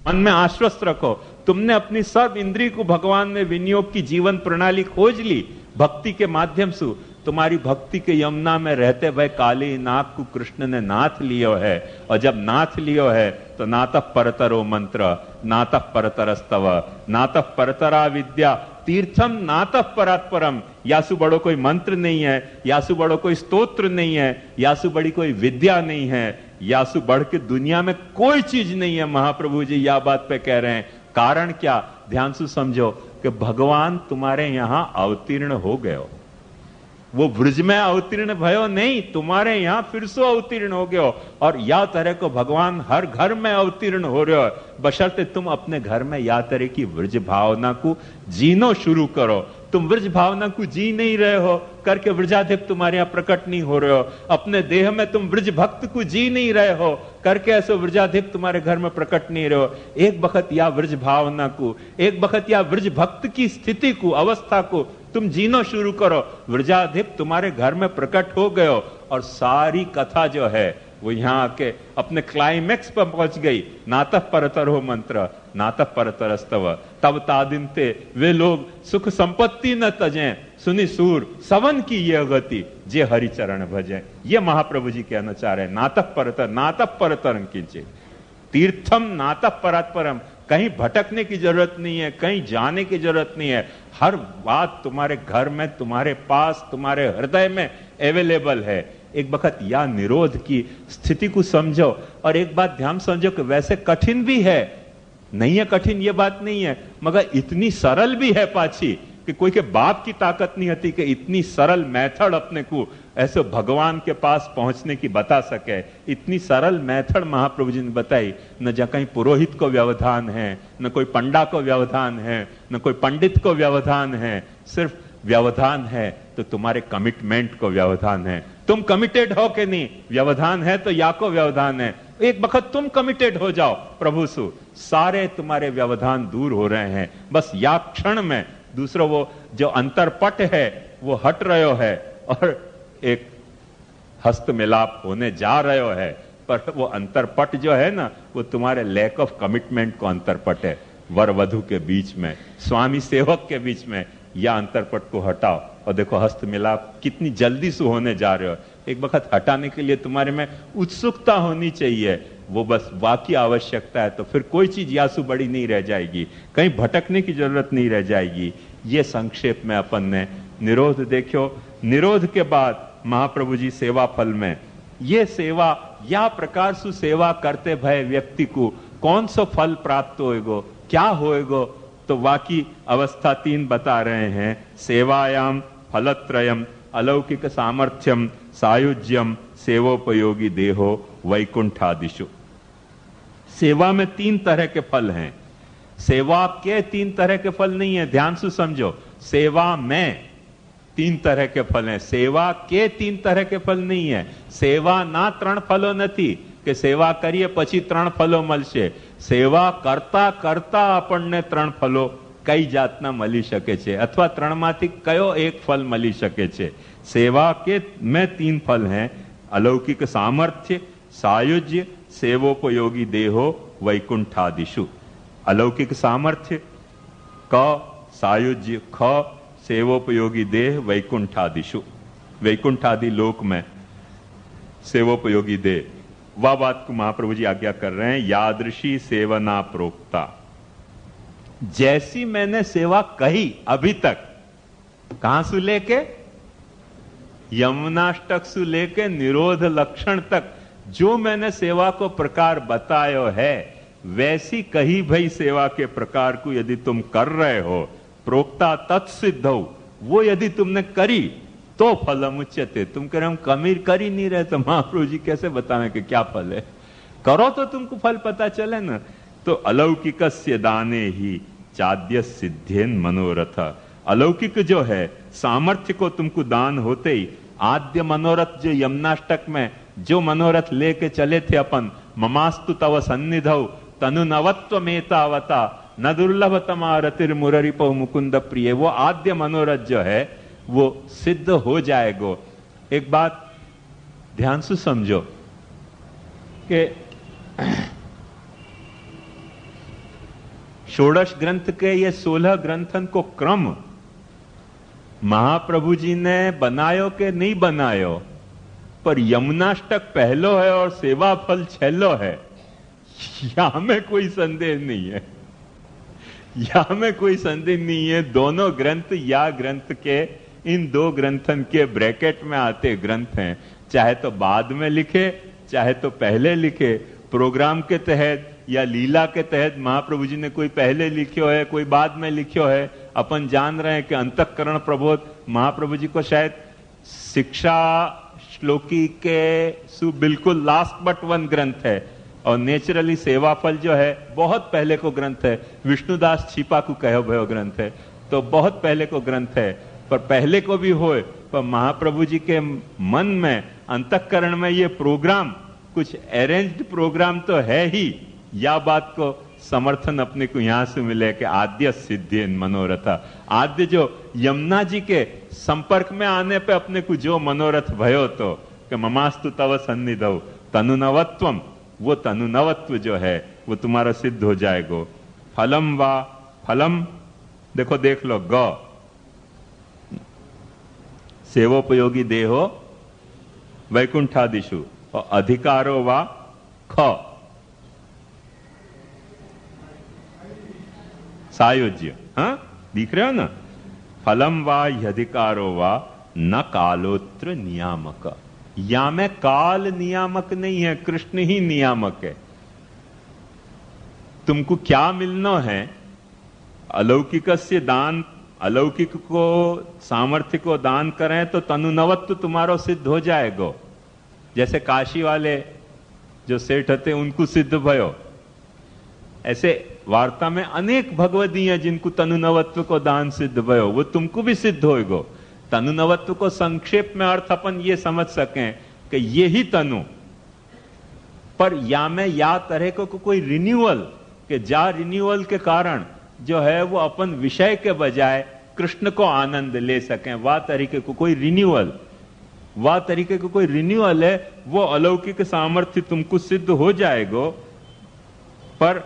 मन में आश्वस्त रखो, तुमने अपनी सर्व इंद्रिय को भगवान में विनियोग की जीवन प्रणाली खोज ली भक्ति के माध्यम से। तुम्हारी भक्ति के यमुना में रहते भय काली नाग को कृष्ण ने नाथ लियो है, और जब नाथ लियो है तो नातः परतरो मंत्र, नातः परतरस्तव, नातः परतरा विद्या, तीर्थम नातः परात्परम। यासु बड़ो कोई मंत्र नहीं है, यासु बड़ो कोई स्तोत्र नहीं है, यासु बड़ी कोई विद्या नहीं है, यासु बढ़ के दुनिया में कोई चीज नहीं है। महाप्रभु जी यह बात पे कह रहे हैं। कारण क्या? ध्यान से समझो कि भगवान तुम्हारे यहां अवतीर्ण हो गए हो। वो ब्रज में अवतीर्ण भयो नहीं, तुम्हारे यहां फिर से अवतीर्ण हो गए हो। और या तरह को भगवान हर घर में अवतीर्ण हो रहे हो, बशर्ते तुम अपने घर में या तरह की ब्रज भावना को जीनो शुरू करो। तुम ब्रज भावना को जी नहीं रहे हो करके ब्रजाधिप तुम्हारे यहां प्रकट नहीं हो रहे हो। अपने देह में तुम ब्रज भक्त को जी नहीं रहे हो करके ऐसे ब्रजाधिप तुम्हारे घर में प्रकट नहीं रहे हो। एक वक्त या ब्रज भावना को, एक वक्त या ब्रज भक्त की स्थिति को, अवस्था को तुम जीनो शुरू करो। ब्रजाधिप तुम्हारे घर में प्रकट हो गए हो और सारी कथा जो है वो यहां आके अपने क्लाइमेक्स पर पहुंच गई। नातः परतर हो मंत्र, नातः परतरस्तव, तब तादिनते वे लोग सुख संपत्ति न तजें, सुनी सूर सवन की ये गति, जे हरिचरण भजे। ये महाप्रभु जी कहना चाह रहे हैं। नातः परतर, नातः परतरम किंचित तीर्थम नातः परात्परम। कहीं भटकने की जरूरत नहीं है, कहीं जाने की जरूरत नहीं है। हर बात तुम्हारे घर में, तुम्हारे पास, तुम्हारे हृदय में अवेलेबल है। एक वक्त या निरोध की स्थिति को समझो। और एक बात ध्यान समझो कि वैसे कठिन भी है, नहीं है कठिन ये बात नहीं है, मगर इतनी सरल भी है पाछी कि कोई के बाप की ताकत नहीं होती कि इतनी सरल मेथड अपने को ऐसे भगवान के पास पहुंचने की बता सके। इतनी सरल मेथड महाप्रभु जी ने बताई। न जहाँ कहीं पुरोहित को व्यवधान है, न कोई पंडा को व्यवधान है, न कोई पंडित को व्यवधान है। सिर्फ व्यवधान है तो तुम्हारे कमिटमेंट को व्यवधान है। तुम कमिटेड हो कि नहीं? व्यवधान है तो या को व्यवधान है। एक वक्त तुम कमिटेड हो जाओ प्रभु सु, सारे तुम्हारे व्यवधान दूर हो रहे हैं। बस या क्षण में दूसरा वो जो अंतरपट है वो हट रहे है और एक हस्त मिलाप होने जा रहे है। पर वो अंतरपट जो है ना, वो तुम्हारे लैक ऑफ कमिटमेंट को अंतरपट है। वर वधु के बीच में, स्वामी सेवक के बीच में, या अंतरपट को हटाओ और देखो हस्त मिलाप कितनी जल्दी से होने जा रहे हो। एक वक्त हटाने के लिए तुम्हारे में उत्सुकता होनी चाहिए, वो बस बाकी आवश्यकता है। तो फिर कोई चीज यासु बड़ी नहीं रह जाएगी, कहीं भटकने की जरूरत नहीं रह जाएगी। ये संक्षेप में अपन ने निरोध देखो। निरोध के बाद महाप्रभु जी सेवा फल में, ये सेवा या प्रकार से सेवा करते भय व्यक्ति को कौन सा फल प्राप्त होएगो, क्या होएगो, तो बाकी अवस्था 3 बता रहे हैं। सेवायाम फलत्रयम अलौकिक सामर्थ्यम सायुज्यम सेवोपयोगी देहो वैकुंठादिशु। सेवा में 3 तरह के फल हैं। सेवा के 3 तरह के फल नहीं है, ध्यान से समझो। सेवा में 3 तरह के फल हैं, सेवा के 3 तरह के फल नहीं है। सेवा ना 3 फलो નથી કે સેવા કરીએ પછી 3 ફલો મળશે। સેવા કરતા કરતા આપણને 3 ફલો કઈ જાતના મળી શકે છે, અથવા 3 માંથી કયો એક ફલ મળી શકે છે। સેવા के में 3 फल हैं, अलौकिक सामर्थ्य, सायुज्य, सेवोपयोगी देहो वैकुंठादिषु। अलौकिक सामर्थ्य क, सायुज्य ख, सेवोपयोगी देह वैकुंठादिषु। वैकुंठादि लोक में सेवोपयोगी देह, वह बात को महाप्रभु जी आज्ञा कर रहे हैं। यादृशी सेवना प्रोक्ता, जैसी मैंने सेवा कही अभी तक, कहां से लेके यमुनाष्टक से लेके निरोध लक्षण तक जो मैंने सेवा को प्रकार बतायो है, वैसी कही भई सेवा के प्रकार को यदि तुम कर रहे हो, प्रोक्ता तत्सिद्ध हो, वो यदि तुमने करी तो फलम उच्यते। तुम कह रहे हम कमीर कर ही नहीं रहे, तो महाप्रभु जी कैसे बताएं कि क्या फल है? करो तो तुमको फल पता चले ना। तो अलौकिकस्य दाने ही चाद्य सिद्धेन मनोरथ। अलौकिक जो है सामर्थ्य को तुमको दान होते ही आद्य मनोरथ, जो यमुनाष्टक में जो मनोरथ लेके चले थे अपन, ममास्तु तव सन्निधौ तनु नवत्व मेतावता न दुर्लभतमा रतिर मुररिपो मुकुंद प्रिय, वो आद्य मनोरथ जो है वो सिद्ध हो जाएगो। एक बात ध्यान से समझो कि षोडश ग्रंथ के ये 16 ग्रंथन को क्रम महाप्रभु जी ने बनायो के नहीं बनायो, पर यमुनाष्टक पहलो है और सेवा फल छेलो है, यहां में कोई संदेह नहीं है, यहां में कोई संदेह नहीं है। दोनों ग्रंथ या ग्रंथ के इन दो ग्रंथन के ब्रैकेट में आते ग्रंथ हैं, चाहे तो बाद में लिखे चाहे तो पहले लिखे, प्रोग्राम के तहत या लीला के तहत महाप्रभु जी ने कोई पहले लिखो है कोई बाद में लिखो है। अपन जान रहे हैं कि अंतःकरण प्रबोध महाप्रभु जी को शायद शिक्षा श्लोकी के बिल्कुल लास्ट बट वन ग्रंथ है, और नेचुरली सेवा फल जो है बहुत पहले को ग्रंथ है, विष्णुदास छिपा को कहो भयो ग्रंथ है, तो बहुत पहले को ग्रंथ है। पर पहले को भी होए, पर महाप्रभु जी के मन में अंतःकरण में ये प्रोग्राम कुछ अरेंज्ड प्रोग्राम तो है ही, या बात को समर्थन अपने को यहां से मिले कि आद्य सिद्धि मनोरथ, आद्य जो यमुना जी के संपर्क में आने पे अपने को जो मनोरथ भयो तो कि ममास्तु तव सन्निधौ तनुनवत्वम, वो तनुनवत्व जो है वो तुम्हारा सिद्ध हो जाएगो। फलम वा फलम, देखो देख लो, ग सेवोपयोगी देहो वैकुंठादिशु, और अधिकारो वा ख सायुज्य। हाँ दिख रहे हो ना, फलम वा अधिकारो वा न कालोत्र नियामक, या में काल नियामक नहीं है, कृष्ण ही नियामक है। तुमको क्या मिलना है, अलौकिकस्य दान, अलौकिक को सामर्थ्य को दान करें तो तनुनवत्व तुम्हारो सिद्ध हो जाएगो। जैसे काशी वाले जो सेठ थे उनको सिद्ध भयो, ऐसे वार्ता में अनेक भगवदी हैं जिनको तनुनवत्व को दान सिद्ध भयो, वो तुमको भी सिद्ध होएगो। तनुनवत्व को संक्षेप में अर्थ अपन ये समझ सकें कि ये ही तनु, पर या में या तरह को कोई रिन्यूअल, के जा रिन्यूअल के कारण जो है वो अपन विषय के बजाय कृष्ण को आनंद ले सकें, वह तरीके को कोई रिन्यूअल, वह तरीके को कोई रिन्यूअल है, वो अलौकिक सामर्थ्य तुमको सिद्ध हो जाएगो। पर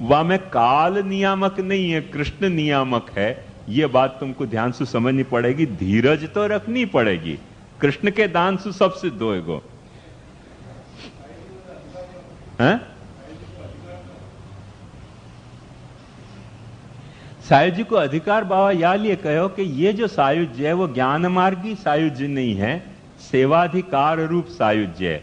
वह में काल नियामक नहीं है, कृष्ण नियामक है। ये बात तुमको ध्यान से समझनी पड़ेगी, धीरज तो रखनी पड़ेगी। कृष्ण के दान से सब सिद्ध होएगो। हैं? सायुज्य को अधिकार बाबा या लिए कहो कि ये जो सायुज्य है वो ज्ञान मार्गी सायुज्य नहीं है, सेवाधिकार रूप सायुज्य है।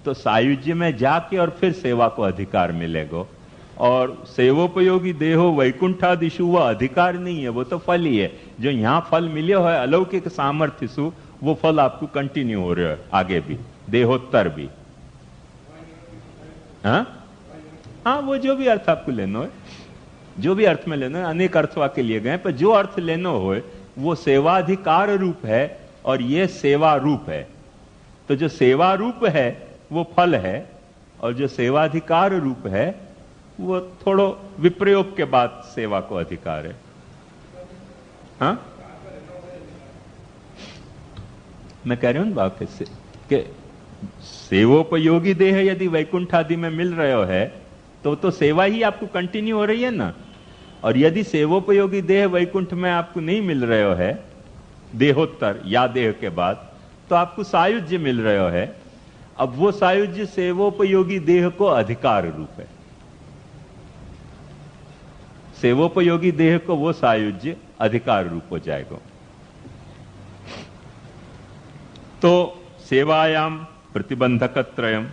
तो सायुज्य में जाके और फिर सेवा को अधिकार मिलेगा। और सेवोपयोगी देहो वैकुंठादिशु वह अधिकार नहीं है, वो तो फल ही है। जो यहां फल मिले है अलौकिक सामर्थ्य सु, वो फल आपको कंटिन्यू हो रहा है आगे भी, देहोत्तर भी। हाँ वो जो भी अर्थ आपको लेना है, जो भी अर्थ में लेना है, अनेक अर्थ वाक्य लिए गए, पर जो अर्थ लेना हो वो सेवाधिकार रूप है और ये सेवा रूप है। तो जो सेवा रूप है वो फल है, और जो सेवाधिकार रूप है वो थोड़ो विप्रयोग के बाद सेवा को अधिकार है। हाँ मैं कह रहा हूं बात कैसे कि सेवोपयोगी देह यदि वैकुंठ आदि में मिल रहे है तो सेवा ही आपको कंटिन्यू हो रही है ना। और यदि सेवोपयोगी देह वैकुंठ में आपको नहीं मिल रहे है देहोत्तर या देह के बाद, तो आपको सायुज्य मिल रहे है। अब वो सायुज्य सेवोपयोगी देह को अधिकार रूप है। सेवोपयोगी देह को वो सायुज्य अधिकार रूप हो जाएगा। तो सेवायाम प्रतिबंधकत्रयम,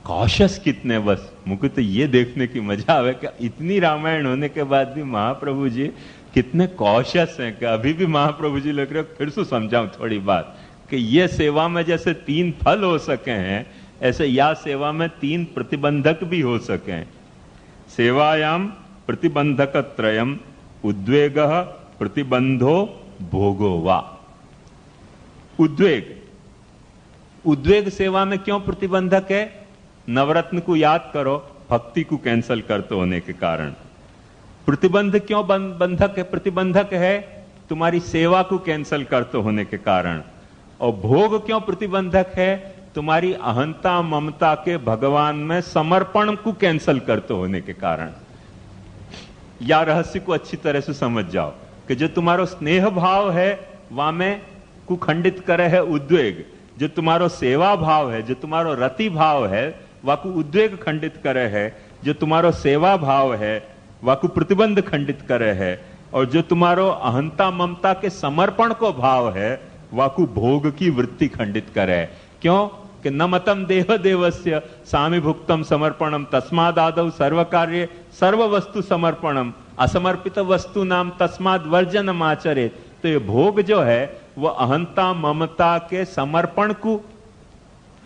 कॉशस कितने, बस मुझे तो ये देखने की मजा आवे कि इतनी रामायण होने के बाद भी महाप्रभु जी कितने कॉशस हैं। कि अभी भी महाप्रभु जी लग रहे, फिर से समझाऊं थोड़ी बात, कि ये सेवा में जैसे 3 फल हो सके हैं, ऐसे या सेवा में 3 प्रतिबंधक भी हो सके। सेवायाम प्रतिबंधकत्रयम उद्वेग प्रतिबंधो भोगो वा। उद्वेग, उद्वेग सेवा में क्यों प्रतिबंधक है? नवरत्न को याद करो, भक्ति को कैंसल करते होने के कारण। प्रतिबंध क्यों बंधक है? प्रतिबंधक है तुम्हारी सेवा को कैंसल करते होने के कारण। और भोग क्यों प्रतिबंधक है? तुम्हारी अहंता ममता के भगवान में समर्पण को कैंसल करते होने के कारण। या रहस्य को अच्छी तरह से समझ जाओ कि जो तुम्हारो स्नेह भाव है वहां में को खंडित करे है उद्वेग, जो तुम्हारो सेवा भाव है, जो तुम्हारो रति भाव है वह को उद्वेग खंडित करे है, जो तुम्हारो सेवा भाव है वह को प्रतिबंध खंडित करे है, और जो तुम्हारो अहंता ममता के समर्पण को भाव है वह को भोग की वृत्ति खंडित करे। क्यों कि न मतम देह देवस्य सामी भुक्तम समर्पणम तस्माद आदौ सर्व कार्य सर्व वस्तु समर्पणम असमर्पित वस्तु नाम तस्माद वर्जनम आचरेत। तो ये भोग जो है वो अहंता ममता के समर्पण को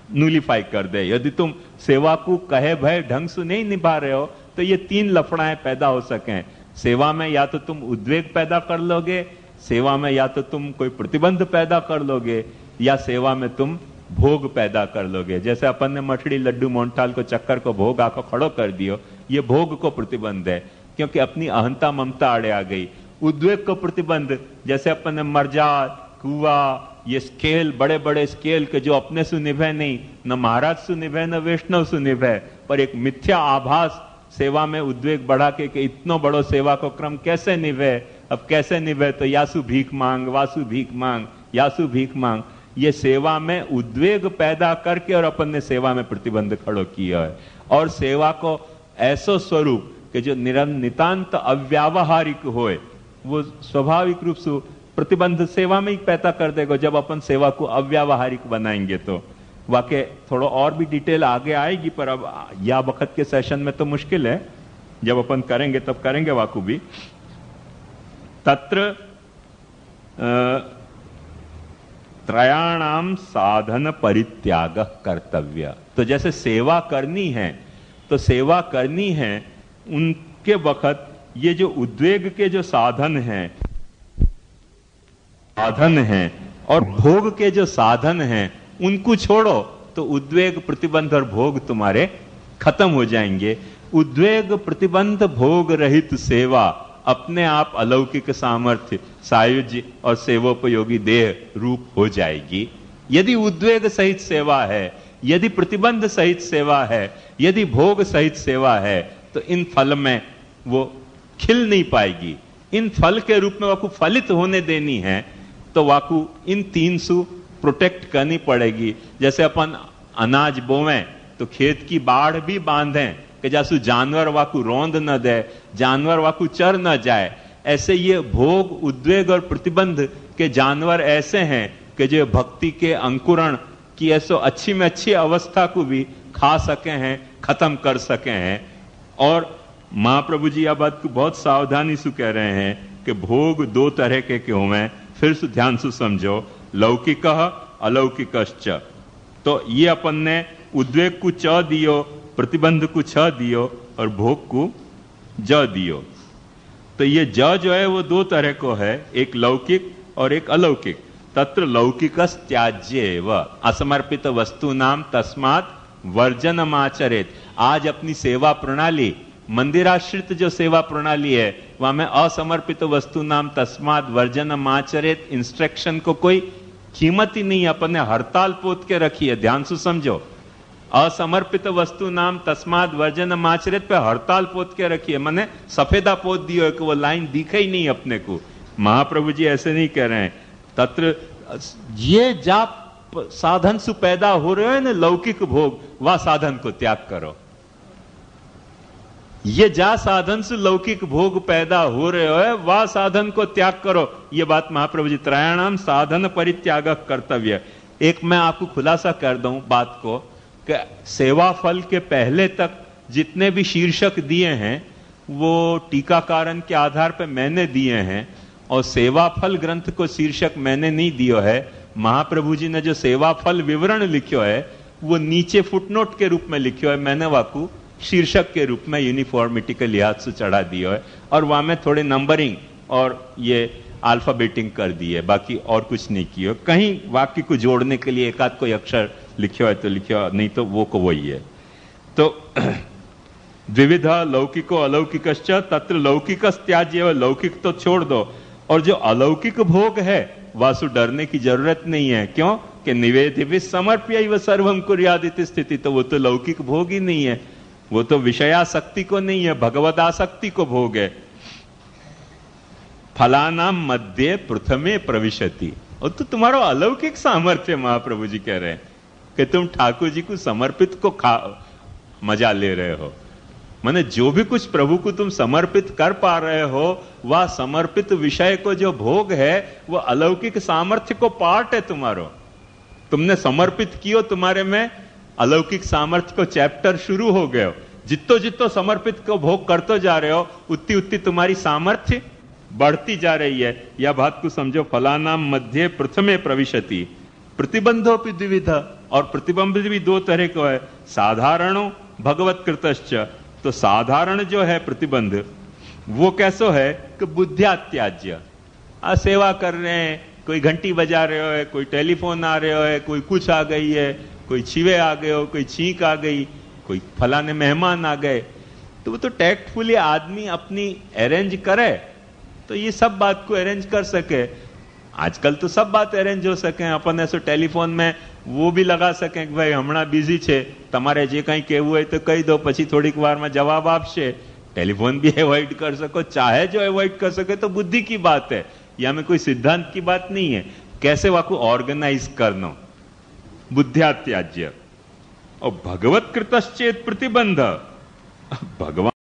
न्यूलिफाई कर दे। यदि तुम सेवा को कहे भय ढंग से नहीं निभा रहे हो तो ये तीन लफड़ाएं पैदा हो सकें। सेवा में या तो तुम उद्वेग पैदा कर लोगे, सेवा में या तो तुम कोई प्रतिबंध पैदा कर लोगे, या सेवा में तुम भोग पैदा कर लोगे। जैसे अपन ने मठड़ी लड्डू मोहनथाल को चक्कर को भोग आको खड़ो कर दियो, ये भोग को प्रतिबंध है क्योंकि अपनी अहंता ममता आड़े आ गई। उद्वेग को प्रतिबंध, जैसे अपन ने मर्जा कुआ ये स्केल बड़े बड़े स्केल के जो अपने से निभे नहीं, न महाराज से निभे न वैष्णव से निभे, पर एक मिथ्या आभास सेवा में उद्वेग बढ़ा के कि इतनो बड़ो सेवा को क्रम कैसे निभे, अब कैसे निभे, तो यासु भीख मांग, वासु भीख मांग, यासु भीक मांग, ये सेवा में उद्वेग पैदा करके और अपन ने सेवा में प्रतिबंध खड़ो किया है। और सेवा को ऐसो स्वरूप कि जो नितांत अव्यावहारिक होए, वो स्वाभाविक रूप से प्रतिबंध सेवा में ही पैदा कर देगा। जब अपन सेवा को अव्यावहारिक बनाएंगे तो वाकई थोड़ा और भी डिटेल आगे आएगी, पर अब या वक्त के सेशन में तो मुश्किल है, जब अपन करेंगे तब करेंगे वाकु भी। तत्र त्रयाणाम साधन परित्याग कर्तव्य। तो जैसे सेवा करनी है तो सेवा करनी है, उनके वक्त ये जो उद्वेग के जो साधन हैं और भोग के जो साधन हैं उनको छोड़ो तो उद्वेग प्रतिबंध और भोग तुम्हारे खत्म हो जाएंगे। उद्वेग प्रतिबंध भोग रहित सेवा अपने आप अलौकिक सामर्थ्य सायुज्य और सेवोपयोगी देह रूप हो जाएगी। यदि उद्वेग सहित सेवा है, यदि प्रतिबंध सहित सेवा है, यदि भोग सहित सेवा है, तो इन फल में वो खिल नहीं पाएगी। इन फल के रूप में वाकु फलित होने देनी है तो वाकु इन तीन सु प्रोटेक्ट करनी पड़ेगी। जैसे अपन अनाज बोवें तो खेत की बाढ़ भी बांधें कि जैसे जानवर वाकु रौंद न दे, जानवर वाकु चर न जाए, ऐसे ये भोग उद्वेग और प्रतिबंध के जानवर ऐसे हैं कि जो भक्ति के अंकुरण की ऐसो अच्छी में अच्छी अवस्था को भी खा सके हैं, खत्म कर सके हैं। और महाप्रभु जी यह बात को बहुत सावधानी से कह रहे हैं कि भोग दो तरह के क्यों हैं, फिर से ध्यान से समझो, लौकिक अलौकिकश्च। तो ये अपन ने उद्वेग को च दियो, प्रतिबंध को छ दियो और भोग को ज दियो। तो ये ज जो है वो दो तरह को है, एक लौकिक और एक अलौकिक। तत्र लौकिकस् त्याज्येव असमर्पित वस्तु नाम तस्मात् वर्जनमाचरेत। आज अपनी सेवा प्रणाली, मंदिराश्रित जो सेवा प्रणाली है वहां में असमर्पित वस्तु नाम तस्मात् वर्जनमाचरेत इंस्ट्रक्शन को कोई कीमत ही नहीं, अपन ने हड़ताल पोत के रखी है। ध्यान से समझो, असमर्पित वस्तु नाम तस्माद वर्जन माचरित पे हड़ताल पोत के रखी है, मैंने सफेदा पोत दियो है कि वो लाइन दिखे ही नहीं अपने को। महाप्रभु जी ऐसे नहीं कह रहे हैं। तत्र ये जाप साधन से पैदा हो रहे हो ना लौकिक भोग, वह साधन को त्याग करो। ये जा साधन से लौकिक भोग पैदा हो रहे हो वह साधन को त्याग करो। ये बात महाप्रभु जी त्रयाणाम साधन परित्याग कर्तव्य। एक मैं आपको खुलासा कर दूं बात को कि सेवा फल के पहले तक जितने भी शीर्षक दिए हैं वो टीकाकारण के आधार पर मैंने दिए हैं, और सेवा फल ग्रंथ को शीर्षक मैंने नहीं दिया है। महाप्रभु जी ने जो सेवा फल विवरण लिखो है वो नीचे फुटनोट के रूप में लिखो है, मैंने वाकू शीर्षक के रूप में यूनिफॉर्मिटी के लिहाज से चढ़ा दिया है, और वहां में थोड़े नंबरिंग और ये अल्फाबेटिंग कर दी है, बाकी और कुछ नहीं किया। कहीं वाक्य को जोड़ने के लिए एकाध कोई अक्षर लिखो है तो लिखो, नहीं तो वो को वही है। तो द्विविधा लौकिको अलौकिकश्च तत्र लौकिकस् त्याज्य, लौकिक तो छोड़ दो, और जो अलौकिक भोग है वासु डरने की जरूरत नहीं है। क्यों कि निवेदित समर्प्य सर्वम कुर्यादिति स्थिति, तो वो तो लौकिक भोग ही नहीं है, वो तो विषयासक्ति को नहीं है, भगवदासक्ति को भोग है। फलानाम मध्य प्रथमे प्रविशति, और तो तुम्हारा अलौकिक सामर्थ्य महाप्रभु जी कह रहे हैं कि तुम ठाकुर जी को समर्पित को मजा ले रहे हो। माने जो भी कुछ प्रभु को तुम समर्पित कर पा रहे हो, वह समर्पित विषय को जो भोग है वो अलौकिक सामर्थ्य को पार्ट है तुम्हारो। तुमने समर्पित कियो, तुम्हारे में अलौकिक सामर्थ्य को चैप्टर शुरू हो गए हो। जितो जितो समर्पित को भोग करते जा रहे हो, उतनी उतनी तुम्हारी सामर्थ्य बढ़ती जा रही है। यह बात को समझो। फलानाम मध्य प्रथमे प्रविशति, प्रतिबंधोपि द्विविधा, और प्रतिबंध भी दो तरह का है, साधारणो भगवत कृतश्च। तो साधारण जो है प्रतिबंध वो कैसो है कि बुद्धिया त्याज्य, सेवा कर रहे हैं, कोई घंटी बजा रहे हो, कोई टेलीफोन आ रहे हो, कोई कुछ आ गई है, कोई छिवे आ गए हो, कोई छींक आ गई, कोई फलाने मेहमान आ गए, तो वो तो टैक्टफुली आदमी अपनी अरेंज करे तो ये सब बात को अरेंज कर सके। आजकल तो सब बात अरेंज हो सके। अपन ऐसे टेलीफोन में वो भी लगा सके कि भाई हमणा बिजी छे, तमारे जे कहीं कहવું હોય तो कही दो, પછી થોડીક વારમાં જવાબ આપશે। टेलीफोन भी अवॉइड कर सको, चाहे जो अवॉइड कर सके, तो बुद्धि की बात है, या में कोई सिद्धांत की बात नहीं है। कैसे वाको ऑर्गेनाइज करना, बुद्धिया त्याज्य। और भगवत कृतश्चेत प्रतिबंध, भगवान